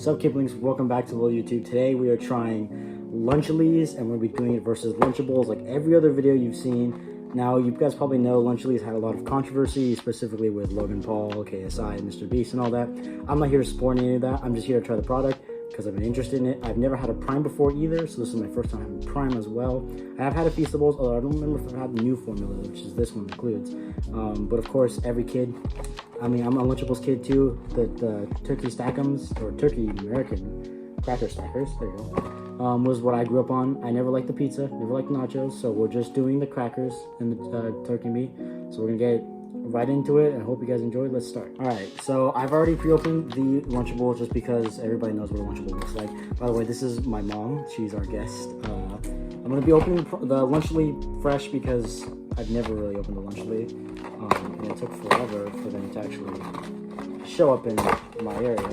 Sup Kiplings, welcome back to Little YouTube. Today we are trying Lunchables and we'll be doing it versus Lunchables like every other video you've seen. Now you guys probably know Lunchables had a lot of controversy, specifically with Logan Paul, KSI, Mr. Beast and all that. I'm not here to support any of that, I'm just here to try the product because I've been interested in it. I've never had a Prime before either, so this is my first time having Prime as well. I have had a Feastables, although I don't remember if I've had the new formula, which is this one includes. But of course, every kid, I'm a Lunchables kid too. The turkey stackums, or turkey American cracker stackers, there you go, was what I grew up on. I never liked the pizza, never liked nachos, so we're just doing the crackers and the turkey meat. So we're gonna get right into it. I hope you guys enjoyed. Let's start. All right, so I've already pre-opened the Lunchable just because everybody knows what a Lunchable looks like. By the way, this is my mom. She's our guest. I'm gonna be opening the Lunchly fresh because I've never really opened the Lunchly, and it took forever for them to actually show up in my area.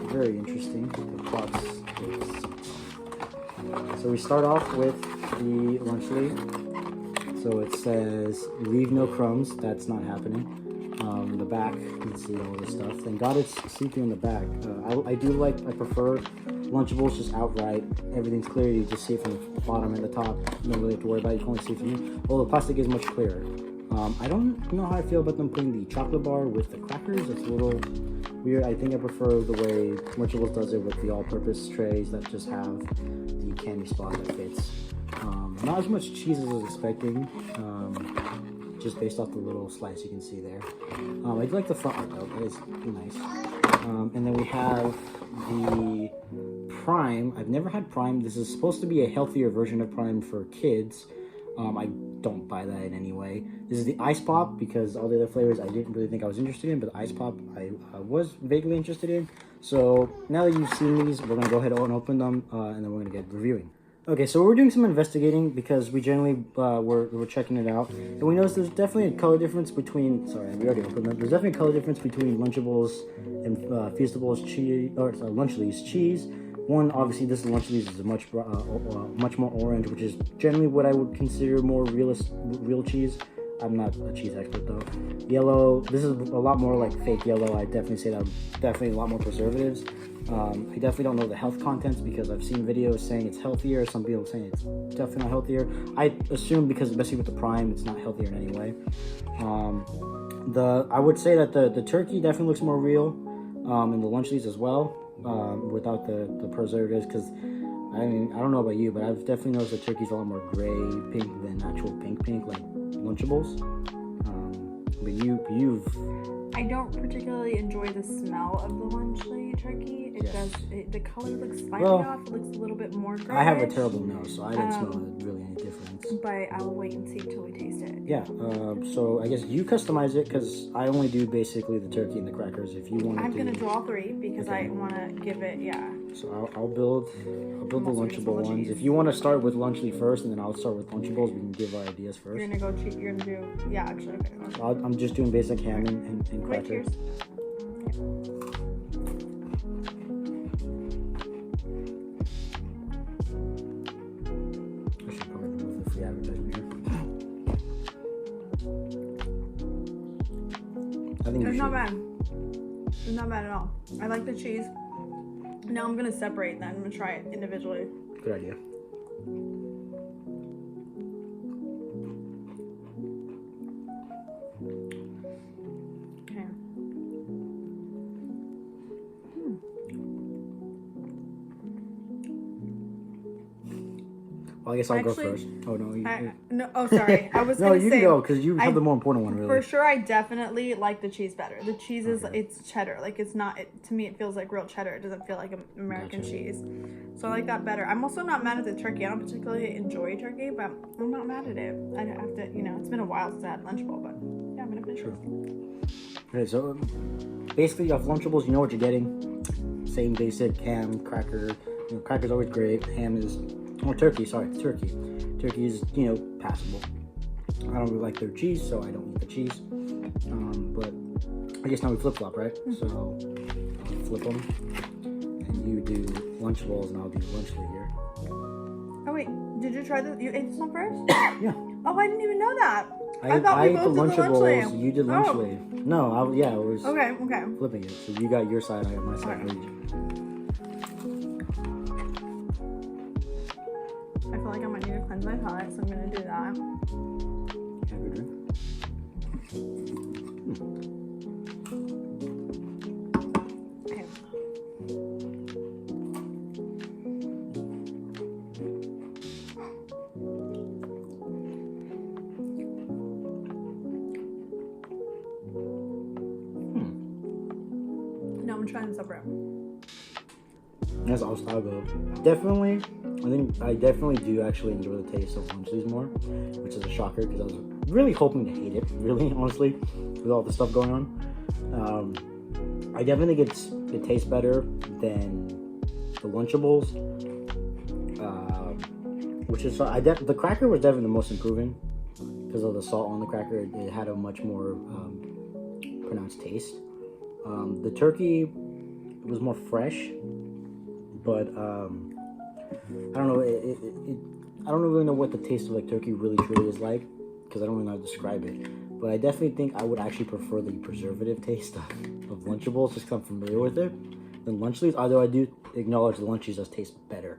Very interesting. The box is... So we start off with the Lunchly. So it says, leave no crumbs. That's not happening. In the back, you can see all this stuff. Thank God it's see-through in the back. I prefer Lunchables just outright. Everything's clear. You just see it from the bottom and the top. You don't really have to worry about it. You can only see through. Although the plastic is much clearer. I don't know how I feel about them putting the chocolate bar with the crackers. It's a little weird. I think I prefer the way Lunchables does it with the all-purpose trays that just have the candy spot that fits. Not as much cheese as I was expecting, just based off the little slice you can see there. I do like the front part though, that is nice. And then we have the Prime. I've never had Prime. This is supposed to be a healthier version of Prime for kids. I don't buy that in any way. This is the Ice Pop because all the other flavors I didn't really think I was interested in, but the Ice Pop I was vaguely interested in. So now that you've seen these, we're gonna go ahead and open them, and then we're gonna get reviewing. Okay, so we're doing some investigating because we generally we're checking it out, and we noticed there's definitely a color difference between. Sorry, we already opened them. There's definitely a color difference between Lunchables and Feastables cheese, or sorry, Lunchleys cheese. One, obviously, this Lunchleys is a much more orange, which is generally what I would consider more real cheese. I'm not a cheese expert though. Yellow, this is a lot more like fake yellow. I definitely say that definitely a lot more preservatives. I definitely don't know the health contents because I've seen videos saying it's healthier. Some people saying it's definitely not healthier. I assume because especially with the Prime, it's not healthier in any way. I would say that the turkey definitely looks more real, and the Lunchleys as well, without the preservatives. Because I mean, I don't know about you, but I've definitely noticed the turkey's a lot more gray pink than actual pink like Lunchables. But you've... I don't particularly enjoy the smell of the Lunchly turkey. The color looks slightly off. It looks a little bit more grayish. I have a terrible nose, so I didn't smell really any difference. But I will wait and see until we taste it. Yeah, so I guess you customize it because I only do basically the turkey and the crackers. If you want to I'm going to do all three because I want to give it, So I'll build the Lunchable ones. If you want to start with Lunchly first, and then I'll start with Lunchables, we can give our ideas first. You're going to go cheat. You're going to do, actually, okay. I'm just doing basic ham and crackers. Wait, cheers. I should probably remove the free advertisement here. I think It's not bad. It's not bad at all. I like the cheese. Now I'm going to separate that. I'm going to try it individually. Good idea. Okay. Well, I guess I'll go first. Oh no, no. Sorry, I was no. Gonna You say, can go because you have the more important one, really. For sure, I definitely like the cheese better. The cheese is it's cheddar. Like it's not. To me, it feels like real cheddar. It doesn't feel like American cheese. So I like that better. I'm also not mad at the turkey. I don't particularly enjoy turkey, but I'm not mad at it. I have to, it's been a while since I had Lunchable, but yeah, I'm gonna finish it. Okay, so basically, you have Lunchables. You know what you're getting. Same basic ham, cracker. Cracker's always great. Ham is. Oh, turkey, sorry, turkey. Turkey is, passable. I don't really like their cheese, so I don't eat the cheese. But I guess now we flip-flop, right? So I'll flip them. And you do Lunchables, and I'll do Lunchly here. Oh, wait, did you try this? You ate this one first? Yeah. Oh, I didn't even know that. I thought we ate the both did the Lunchables. Lunchly. You did Oh. Lunchly. No, I was Okay. flipping it. So you got your side, I got my side. Okay. I feel like I might need to cleanse my palate, so I'm gonna do that. Have your drink. Okay. No, I'm trying separate. That's also I'll go. Definitely, I definitely do actually enjoy the taste of Lunchables more, which is a shocker because I was really hoping to hate it. Really, honestly, with all the stuff going on. I definitely think it tastes better than the Lunchables, which is the cracker was definitely the most improving because of the salt on the cracker. It had a much more pronounced taste. The turkey was more fresh, but I don't know. I don't really know what the taste of like turkey really truly is like because I don't really know how to describe it. But I definitely think I would actually prefer the preservative taste of Lunchables just because I'm familiar with it than Lunchleys. Although I do acknowledge the Lunchleys does taste better.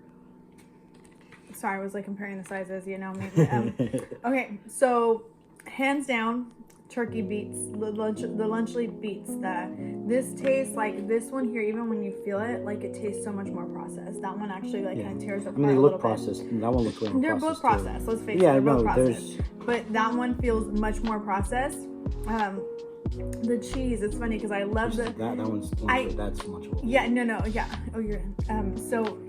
Sorry, I was like comparing the sizes, you know. Maybe. Okay, so hands down, turkey beats the Lunchly beats that. This tastes like this one here. Even when you feel it, like it tastes so much more processed. That one actually like kind of tears apart. I mean, they a look little processed. And that one looks way more They're processed. both processed. Let's face it. Yeah, They're both no, processed. But that one feels much more processed. The cheese. It's funny because I love the. That one's that's Lunchables. Yeah. No. Yeah. Oh, you're in. So.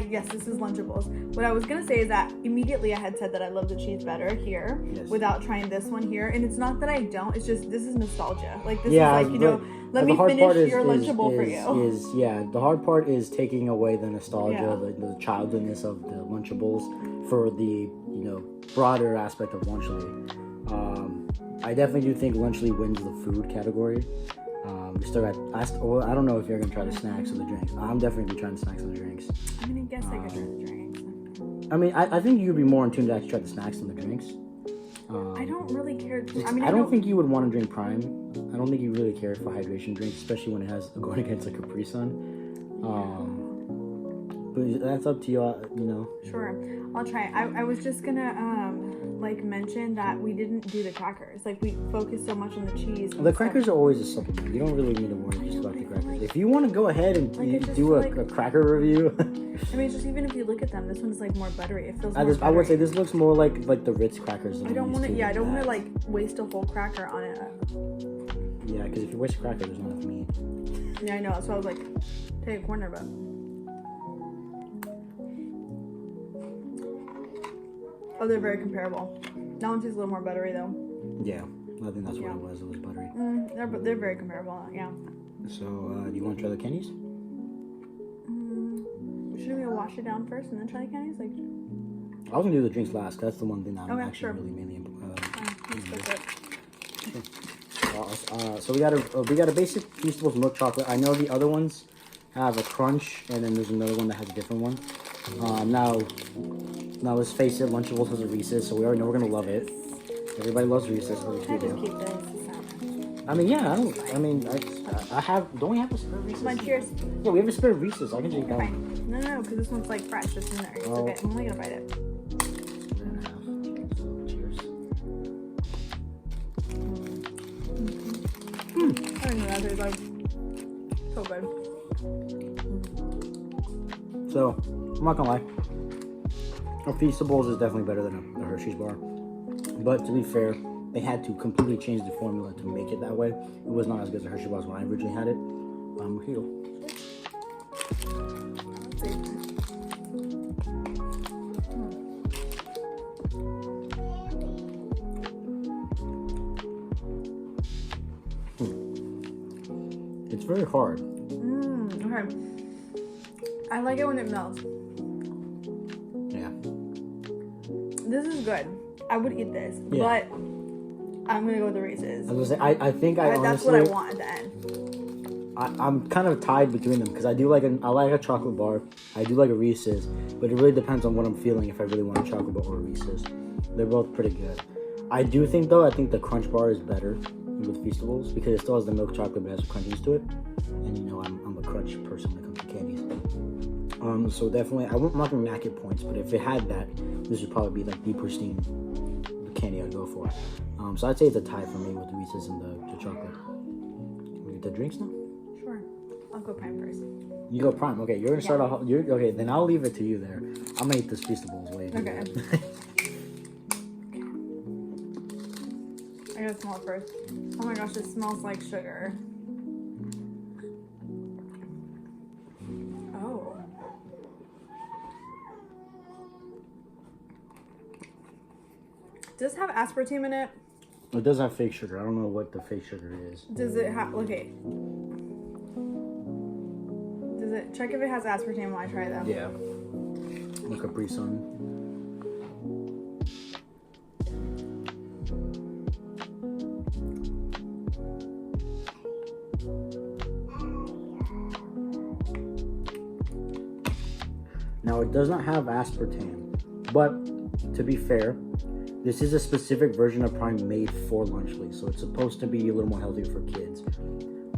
Yes, this is Lunchables. What I was gonna say is that immediately I had said that I love the cheese better here without trying this one here, and it's not that I don't. It's just this is nostalgia. Like this is like let me finish your Lunchable for you. The hard part is taking away the nostalgia, the childhoodness of the Lunchables for the broader aspect of Lunchly. I definitely do think Lunchly wins the food category. We still got. I don't know if you're gonna try the snacks or the drinks. I'm definitely gonna be trying the snacks and the drinks. I mean, I guess I could try the drinks. I mean, I think you'd be more in tune to actually try the snacks than the drinks. I don't really care. I don't think you would want to drink Prime. I don't think you really care for hydration drinks, especially when it has going against a Capri Sun. But that's up to you. Sure, I'll try. I was just gonna mention that we didn't do the crackers. Like we focused so much on the cheese. The crackers are always a supplement. You don't really need to worry just about the crackers. If you want to go ahead and do a cracker review. I mean, just even if you look at them, this one's like more buttery. It feels more I would say this looks more like the Ritz crackers. I don't want to. Yeah, I don't want to like waste a whole cracker on it. Yeah, because if you waste a cracker, there's not enough meat. Yeah, I know. So I was like, take a corner, but. Oh, they're very comparable. That one tastes a little more buttery though. Yeah, I think that's what it was. It was buttery. They're very comparable. Yeah. So, do you want to try the candies? Should we wash it down first and then try the candies? Like. I was gonna do the drinks last. That's the one thing that I'm actually really mainly. So we got a basic Feastables milk chocolate. I know the other ones have a crunch, and then there's another one that has a different one. Now let's face it, Lunchables has a Reese's, so we already know we're gonna love it. Everybody loves Reese's. Can I just keep this? I mean, yeah, I have. Don't we have a spare Reese's? Come on, cheers. Yeah, we have a spare Reese's. I can drink that one. Fine. No, because this one's like fresh. It's in there. It's okay. I'm only gonna bite it. Cheers. I don't know what that tastes like. So good. So, I'm not gonna lie. A Feastables is definitely better than a Hershey's bar. But to be fair, they had to completely change the formula to make it that way. It was not as good as a Hershey bar when I originally had it. Here you go. It's very hard. Okay. I like it when it melts. Yeah. This is good. I would eat this, but I'm gonna go with the Reese's. I was gonna say, I think I honestly. That's what I want at the end. I'm kind of tied between them because I like a chocolate bar. I do like a Reese's, but it really depends on what I'm feeling if I really want a chocolate bar or a Reese's. They're both pretty good. I do think though, I think the Crunch Bar is better with Feastables because it still has the milk chocolate but it has some crunchiness to it. And you know, I'm a crunch person when it comes to candies. So definitely, I'm not gonna knock it points, but if it had that, this would probably be like the pristine candy I'd go for. So I'd say it's a tie for me with the Reese's and the chocolate. We get the drinks now? Sure. I'll go Prime first. You go Prime. Okay, you're gonna start off. Okay, then I'll leave it to you there. I'm gonna eat this Feastables while you do Okay. that. I gotta smell it first. Oh my gosh, it smells like sugar. Oh. Does it have aspartame in it? It does have fake sugar. I don't know what the fake sugar is. Does it have, okay. Does it, check if it has aspartame while I try them. Yeah. The Capri Sun. Now it does not have aspartame, but to be fair, this is a specific version of Prime made for Lunchly, so it's supposed to be a little more healthy for kids.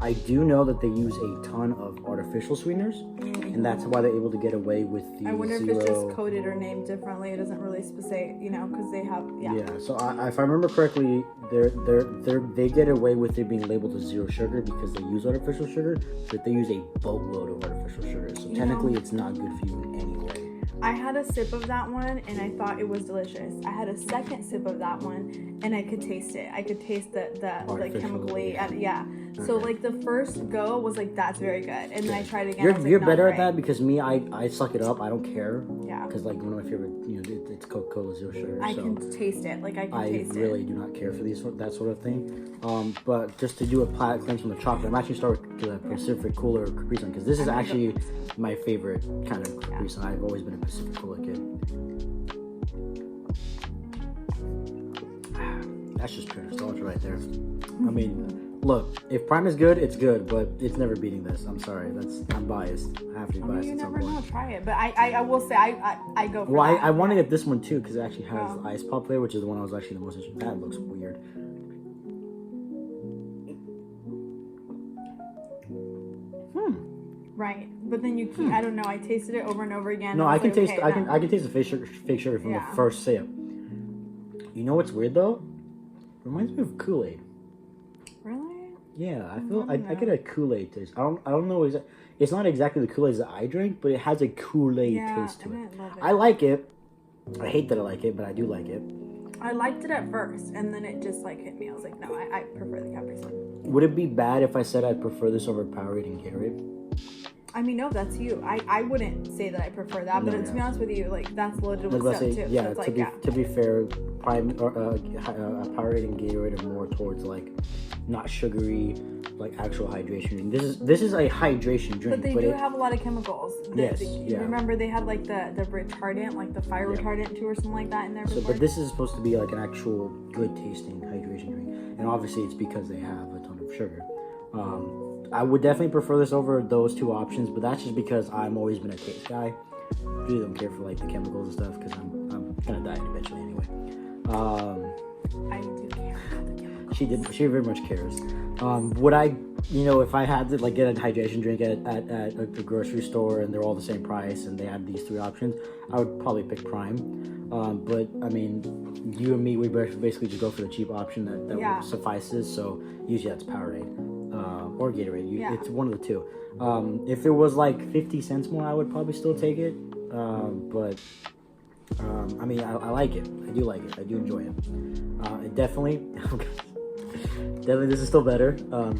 I do know that they use a ton of artificial sweeteners, and that's why they're able to get away with the I wonder zero. if it's just coded or named differently. It doesn't really say, you know, because they have, Yeah. So if I remember correctly, they get away with it being labeled as zero sugar because they use artificial sugar, but they use a boatload of artificial sugar. So technically, it's not good for you in any way. I had a sip of that one and I thought it was delicious. I had a second sip of that one and I could taste it. I could taste the like chemically, yeah. So Okay. like the first go was like, that's very good, and then I tried again. You're better at that because me, I suck it up. I don't care. Yeah. Because like one of my favorite, it's Coca-Cola zero sugar. I so can taste it. Like I can taste it. I really do not care for that sort of thing. But just to do a palate cleanse from the chocolate, I'm actually starting to the Pacific Cooler Capri Sun because this is actually my favorite kind of Capri Sun. I've always been a Pacific Cooler kid. That's just pure nostalgia right there. I mean, look, if Prime is good, it's good, but it's never beating this. I'm sorry, I'm biased. I have to be biased at some point. You never know. Try it, but I will say I go for well, that. I want to get this one too because it actually has the ice pop flavor, which is the one I was actually the most interested in. That looks weird. Right, but then you keep. I don't know. I tasted it over and over again. No, I can taste. Okay, I can taste the fake sugar from the first sip. You know what's weird though? Reminds me of Kool-Aid. Really? Yeah, I feel I get a Kool-Aid taste. I don't know exactly. It's not exactly the Kool-Aid that I drink, but it has a Kool-Aid taste to it. I like it. I hate that I like it, but I do like it. I liked it at first, and then it just like hit me. I was like, no, I prefer the Capri Sun. Would it be bad if I said I'd prefer this over Powerade and Gatorade? I mean, no, that's you. I wouldn't say that I prefer that, but to be honest with you, like that's loaded with stuff too. Yeah, so to be fair, Powerade and Gatorade are more towards like not sugary, like actual hydration. This is a hydration drink, but they do have a lot of chemicals. Remember they had like the retardant, like the fire retardant too, or something like that in there. But this is supposed to be like an actual good tasting hydration drink, and obviously it's because they have a ton of sugar. I would definitely prefer this over those two options, but that's just because I've always been a taste guy. I really don't care for like the chemicals and stuff because I'm gonna die eventually anyway. I do care about the chemicals. She very much cares. Would I, if I had to like get a hydration drink at a grocery store and they're all the same price and they had these three options, I would probably pick Prime. But I mean, you and me, we basically just go for the cheap option that suffices. So usually that's Powerade. Or Gatorade. It's one of the two. If it was like 50 cents more, I would probably still take it. But I mean, I like it. I do like it. I do enjoy it. It definitely, this is still better,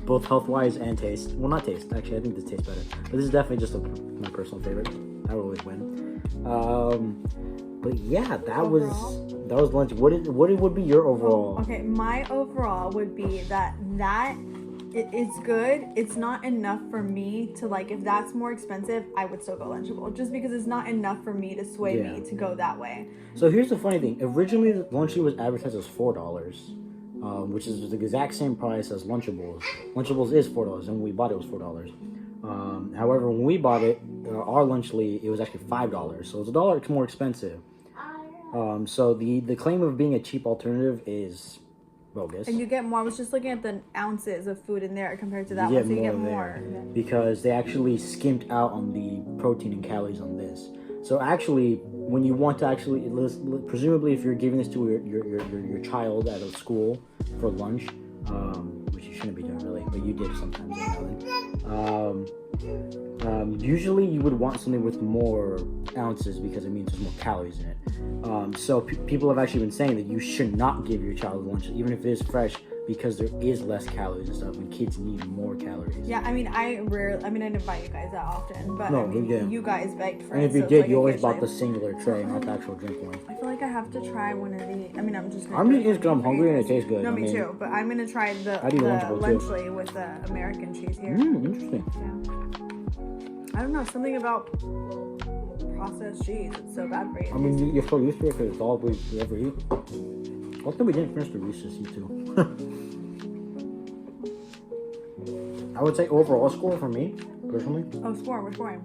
both health-wise and taste. Well, not taste. Actually, I think this tastes better. But this is definitely just my personal favorite. I will always win. But yeah, that was lunch. What would be your overall? Okay, my overall would be that it's good. It's not enough for me to like. If that's more expensive, I would still go Lunchable, just because it's not enough for me to sway me to go that way. So here's the funny thing. Originally, Lunchable was advertised as $4, which is the exact same price as Lunchables. Lunchables is $4, and when we bought it, was $4. However, when we bought it, our Lunchly, it was actually $5, so it was $1 more expensive. So the claim of being a cheap alternative is bogus. And you get more. I was just looking at the ounces of food in there compared to that You one, get so you more get there more. because they actually skimped out on the protein and calories on this. So actually, when you want to actually, presumably if you're giving this to your child at a school for lunch, which you shouldn't be doing really, but you did sometimes, usually you would want something with more ounces because it means there's more calories in it. So people have actually been saying that you should not give your child lunch, even if it is fresh, because there is less calories and stuff, and kids need more calories. Yeah, I mean, I didn't invite you guys that often, but No, I mean, we didn't. you guys begged for And it. if you so did, it's you always occasionally- bought the singular tray, not the actual drink one. I feel like I have to try one of the. I mean, I'm just. I'm just because I'm hungry and it tastes good. No, I me mean, too. But I'm gonna try the I do Lunchable too. Lunchley with the American cheese here. Interesting. Yeah. I don't know, something about processed cheese. It's so bad for you. I mean, you're so used to it because it's all we ever eat. How come we didn't finish the Reese's, you two? I would say overall score for me, personally. Oh, score. We're scoring.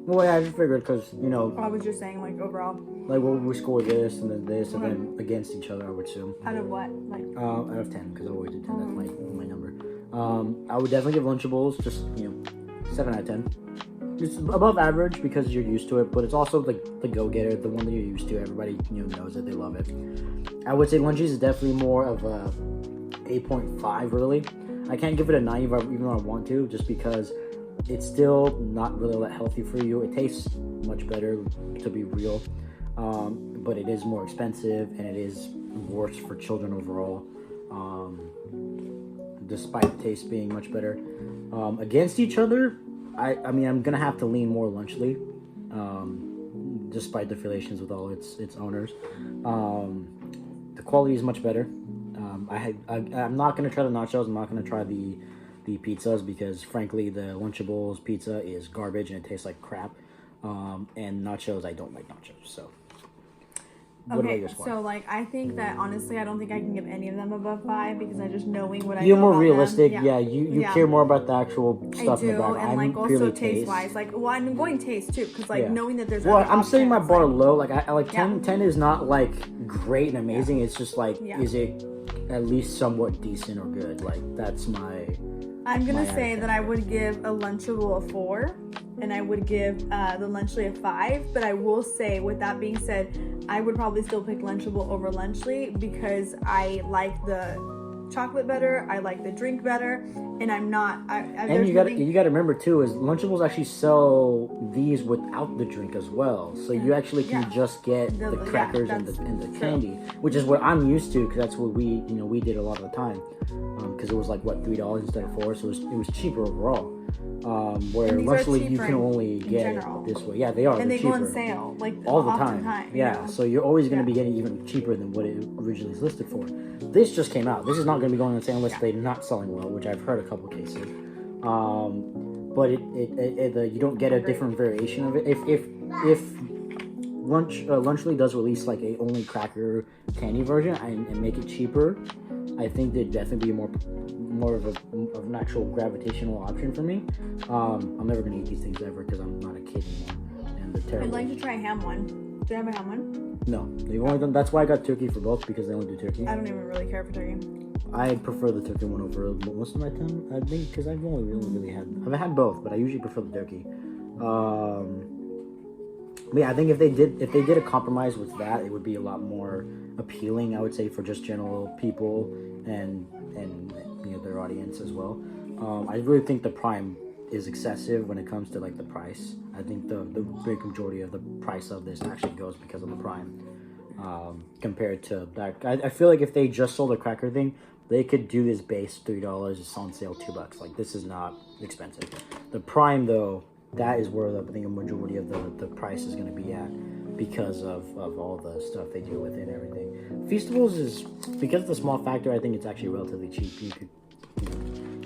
Well, yeah, I just figured because, you know, I was just saying, like, overall. like what would we score this and then this and then against each other, I would assume. Out of what? Like. Out of 10, because I always do 10. That's my number. I would definitely give Lunchables just, 7 out of 10. It's above average because you're used to it, but it's also like the go-getter, the one that you're used to. Everybody knows that they love it. I would say Lunchies is definitely more of a 8.5, really. I can't give it a 9 even though I want to, just because it's still not really that healthy for you. It tastes much better, to be real, but it is more expensive and it is worse for children overall, despite the taste being much better. Against each other, I mean, I'm gonna have to lean more Lunchly, despite the affiliations with all its owners. The quality is much better. I'm not gonna try the nachos. I'm not gonna try the pizzas because, frankly, the Lunchables pizza is garbage and it tastes like crap. And nachos, I don't like nachos. So, what about Okay, your score? so like I think that honestly I don't think I can give any of them above 5 because I just knowing what I You're know more about realistic. them. Yeah, you care more about the actual stuff I do, in the back. and I'm like also purely taste wise, like well I'm going taste too because like knowing that there's well, other I'm setting my options, bar like, low. Like I like 10. 10 is not like great and amazing. It's just like is it at least somewhat decent or good? Like that's my. I'm gonna say that I would give a Lunchable a 4, and I would give the Lunchley a 5. But I will say, with that being said, I would probably still pick Lunchable over Lunchley because I like the chocolate better, I like the drink better, and I'm not. And you got to remember too is Lunchables actually sell these without the drink as well, so you actually can just get the crackers and the candy, which is what I'm used to because that's what we did a lot of the time. Because it was like what $3 instead of 4, so it was cheaper overall. Where Lunchly you can only get it this way. Yeah, they are. And they cheaper. go on sale like all the time. Yeah, so you're always going to be getting even cheaper than what it originally is listed for. This just came out. This is not going to be going on sale unless they're not selling well, which I've heard a couple cases. But you don't get a different variation of it. If Lunchly does release like a only cracker candy version and make it cheaper, I think there'd definitely be more of an actual gravitational option for me. I'm never gonna eat these things ever because I'm not a kid anymore, and they're terrible. I'd like to try a ham one. Do you have a ham one? No, they've only done. That's why I got turkey for both because they only do turkey. I don't even really care for turkey. I prefer the turkey one over most of my time. I think because I've only really had. I've had both, but I usually prefer the turkey. Yeah, I think if they did a compromise with that, it would be a lot more appealing. I would say for just general people and their audience as well. I really think the Prime is excessive when it comes to like the price. I think the big majority of the price of this actually goes because of the Prime. Compared to that, I feel like if they just sold a cracker thing, they could do this base $3. It's on sale $2. Like this is not expensive. The Prime though, that is where I think a majority of the price is going to be at because of all the stuff they do with it and everything. Feastables is because of the small factor. I think it's actually relatively cheap. You could,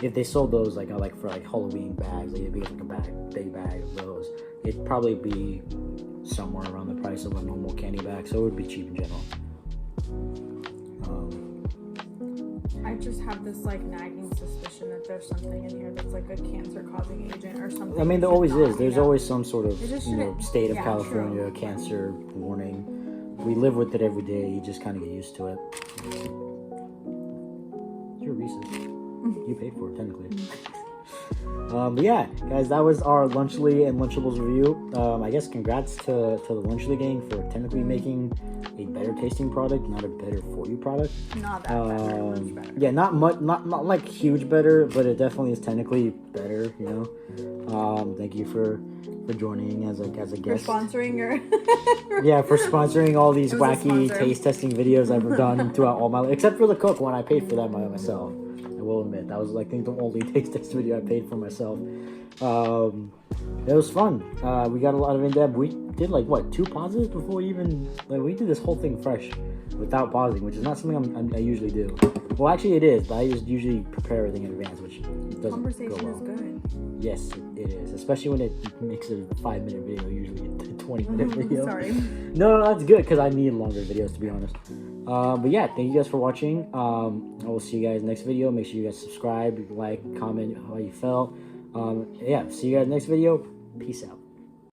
if they sold those like for like Halloween bags, like it'd be like a big bag of those. It'd probably be somewhere around the price of a normal candy bag, so it would be cheap in general. I just have this like nagging suspicion that there's something in here that's like a cancer-causing agent or something. I mean, there always is. There's always some sort of state of yeah, California true. cancer warning. we live with it every day. You just kind of get used to it. It's your Reese's. You paid for it, technically. But yeah, guys, that was our Lunchly and Lunchables review. I guess congrats to the Lunchly gang for technically making a better tasting product, not a better for you product. Not that better, much better. Yeah, not much, not like huge better, but it definitely is technically better. You know, thank you for joining as a guest. For sponsoring your. Yeah, for sponsoring all these It was a wacky sponsor. taste testing videos I've done throughout all my life, except for the Cook one. I paid for that by myself. I will admit that was, I think, the only taste test video I paid for myself. It was fun. We got a lot of in-depth. We did like what, 2 pauses before we even we did this whole thing fresh without pausing, which is not something I usually do. Well, actually it is, but I just usually prepare everything in advance, which doesn't Conversation go well. is good. Yes, it is, especially when it makes a 5-minute video, usually a 20-minute video. Sorry. No, that's good because I need longer videos, to be honest. But yeah, thank you guys for watching. I will see you guys next video. Make sure you guys subscribe, like, comment how you felt. Yeah, see you guys next video. Peace out.